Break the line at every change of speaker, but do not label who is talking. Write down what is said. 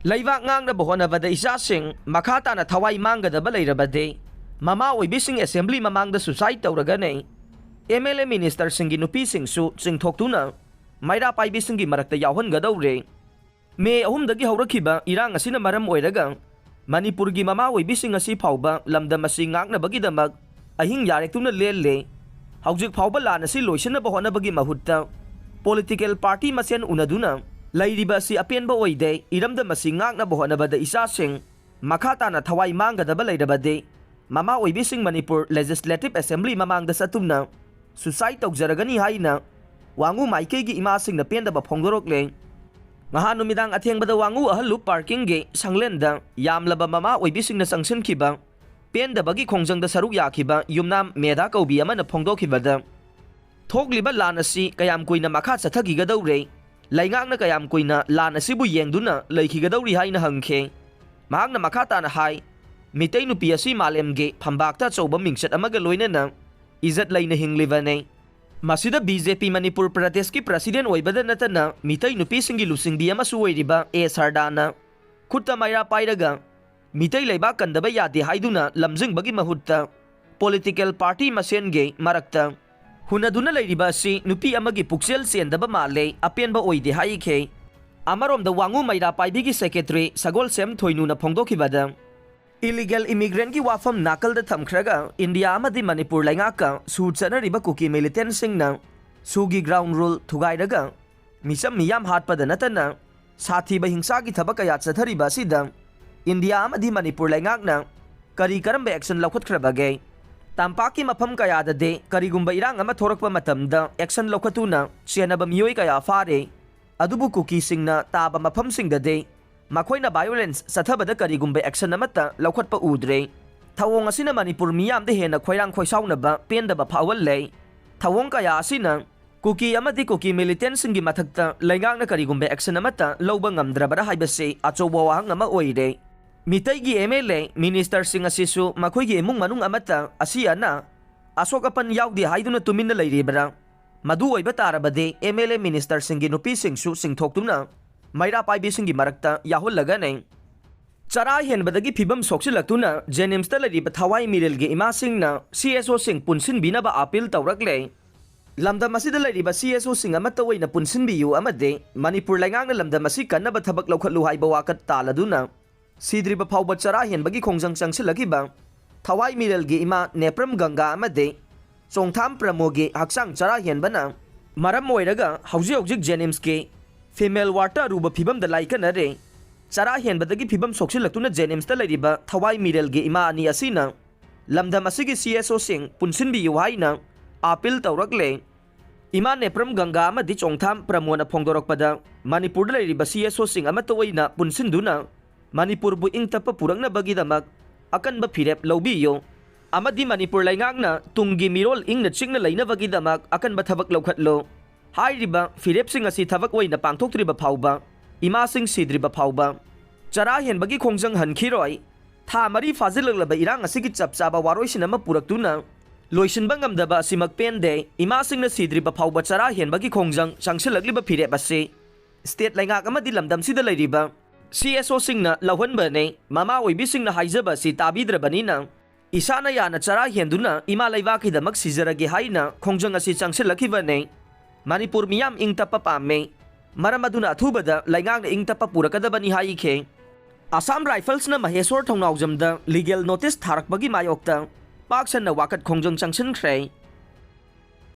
Leibak ngang na bohonabada isasing makata na thawai manggadaba leirabade mama oibising assembly mamangda suicide tawragane MLA minister singi nupising su chingthoktuna maira paibising gi marakta yawhangadaure me ahumdagi haurakhiba irang asina maram oiraga Manipur gi mama oibising asi phauba lamdam asi ngakna bagidamak ahing yarektuna lelle haujik phauba lan asi loisana bohonabagi mahutta political party masen unaduna lairiba si apenba oide iramda masi ngakna bohonabada isasing makata na thawai manggadaba leirabade mama oibising Manipur Legislative Assembly mamangda satumna suicide tawjaragani haina wangu maikegi imasing na pendaba phongdorokle ngaha numidang athengbada wangu ahalu parking ge sanglenda yamlaba mama oibising na sangsinkiba pendabagi khongjangda saruk yakhiba yumnam medha kaubi amana phongdokhibada thokliba lan asi kayam kuina makha chathagigadaure laingakna kayam kuina lan asibu yengduna leikhigadawri haina hangkhe mahakna makata na hai mitay nupi asi malemge phambakta chawba mingsat amaga loinana izat laina hinglibane masida BJP Manipur Pradesh ki president oibada natana mitay nupi singi lusingbi amasu oiriba Sardana khutta maira pairaga mitay leiba kandaba yade haiduna lamjing bagi mahutta political party masenge marakta hunaduna leiriba si nupi amagi puksel sendaba male apenba oide haikhe amarom da wangu maira paibigi secretary Sagol Sem Thoinu na phongdokhibada illegal immigrant ki wafam nakal da thamkhraga India amadi Manipur laingaka su chanariba kuki militant singna sugi ground rule thugairaga misam miyam hatpada natana sathi ba hingsa ki thabak ya chathariba sida India amadi Manipur laingakna kari karamba action laukhatkrabage tampaki mafam kaya da de karigumba irang ama thorakpa matamda action laukhatuna chenaba miyoi kaya fare adubu kuki singna taba mafam singda de makoina violence sathabada karigumba action amata laukhatpa udre thawong asina Manipur miyam de hena khoirang khoisaunaba pendaba phawal lei thawong kaya asina kuki amadi kuki militant singi mathakta laingakna karigumba action amata loba ngamdrabara haibase achoba wahang ama oire Mitaigi MLA Minister Singh asisu makoigi imung manung amata asiana asokapan yaudi haiduna tuminna leiribara madu oiba tarabade MLA Minister Singh nupi singsu singthoktuna maira paibi singi marakta yahullaga nei chara henbadagi phibam soksilakuna Jenims ta leriba thawai mirel ge ima singna CSO sing punsin binaba appeal tawrakle lamda masida leriba CSO sing amata oina punsin biyu amade Manipur laingangna lamda masi kannaba thabak laukhatlu haiba wakat taladuna Sidriba phauba chara henbagi khongjang changsilagiba thawai mirel ge ima Nepram Ganga amade chongtham pramoge haksang chara henbana maram oiraga hauji Jenims ke female water ruba phibam da laikanare chara henbadagi phibam soksilakuna Jenims ta leriba thawai mirel ge ima ani asina lamdam asigi CSO sing punsin bi yuhaina appeal tawrakle ima Nepram Ganga amadi chongtham pramona phongdorokpada Manipur da leriba CSO sing amata oina punsin duna Manipur bu ingtapa purangna bagidamak akan ba phirep lawbiyo amadi Manipur laingakna tunggi mirol ingna chingna leina bagidamak akan ba thabak lawkhatlo hairiba phirep sing asi thabak oina pangthoktriba phauba ima sing sidriba phauba chara henbagi khongjang hankhiroi tha mari fazilaglaba irang asigi chapchaba waroisinama puraktuna loisinba ngamdaba asimak pende ima singna sidriba phauba chara henbagi khongjang changsilagliba phirep ase state laingak amadi lamdam sida leiriba CSO singna lawhanba ne mama oibi singna haijaba si tabidrabanina isana yana chara henduna ima laibaki damak sijarage haina khongjang asi changsilakiba ne Manipur miyam ingtapa pame maramaduna athubada laingangna ingtapa purakadabani haikhe Assam Rifles na Maheswar thongnawjamda legal notice tharakbagi mayokta paksanna wakat khongjang changsinkhre